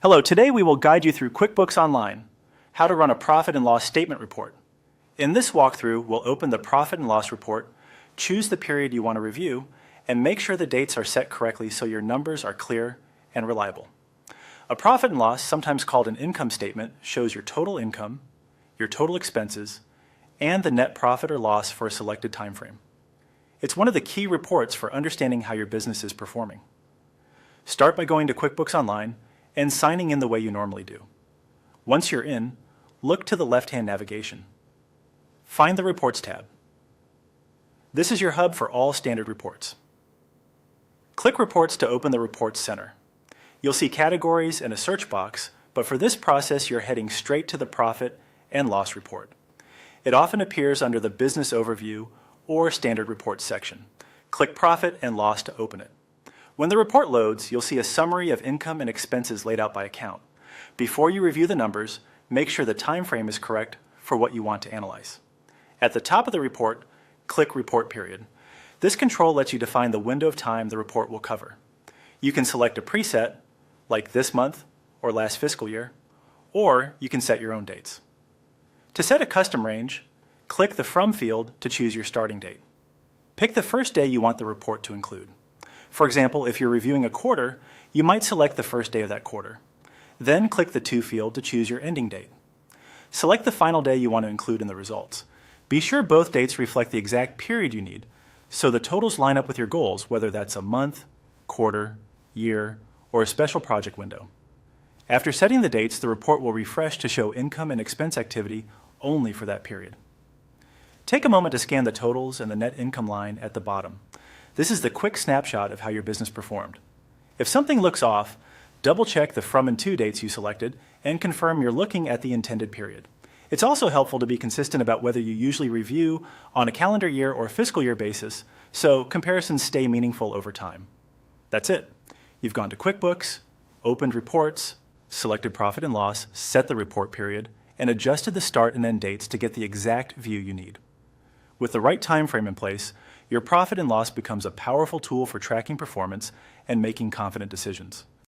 Hello, today we will guide you through QuickBooks Online, how to run a profit and loss statement report. In this walkthrough, we'll open the profit and loss report, choose the period you want to review, and make sure the dates are set correctly so your numbers are clear and reliable. A profit and loss, sometimes called an income statement, shows your total income, your total expenses, and the net profit or loss for a selected time frame. It's one of the key reports for understanding how your business is performing. Start by going to QuickBooks Online and signing in the way you normally do. Once you're in, look to the left-hand navigation. Find the Reports tab. This is your hub for all standard reports. Click Reports to open the Reports Center. You'll see categories and a search box, but for this process you're heading straight to the Profit and Loss report. It often appears under the Business Overview or Standard Reports section. Click Profit and Loss to open it. When the report loads, you'll see a summary of income and expenses laid out by account. Before you review the numbers, make sure the time frame is correct for what you want to analyze. At the top of the report, click Report Period. This control lets you define the window of time the report will cover. You can select a preset, like this month or last fiscal year, or you can set your own dates. To set a custom range, click the From field to choose your starting date. Pick the first day you want the report to include. For example, if you're reviewing a quarter, you might select the first day of that quarter. Then click the To field to choose your ending date. Select the final day you want to include in the results. Be sure both dates reflect the exact period you need, so the totals line up with your goals, whether that's a month, quarter, year, or a special project window. After setting the dates, the report will refresh to show income and expense activity only for that period. Take a moment to scan the totals and the net income line at the bottom. This is the quick snapshot of how your business performed. If something looks off, double-check the From and To dates you selected and confirm you're looking at the intended period. It's also helpful to be consistent about whether you usually review on a calendar year or fiscal year basis, so comparisons stay meaningful over time. That's it. You've gone to QuickBooks, opened Reports, selected Profit and Loss, set the report period, and adjusted the start and end dates to get the exact view you need. With the right time frame in place, your profit and loss becomes a powerful tool for tracking performance and making confident decisions.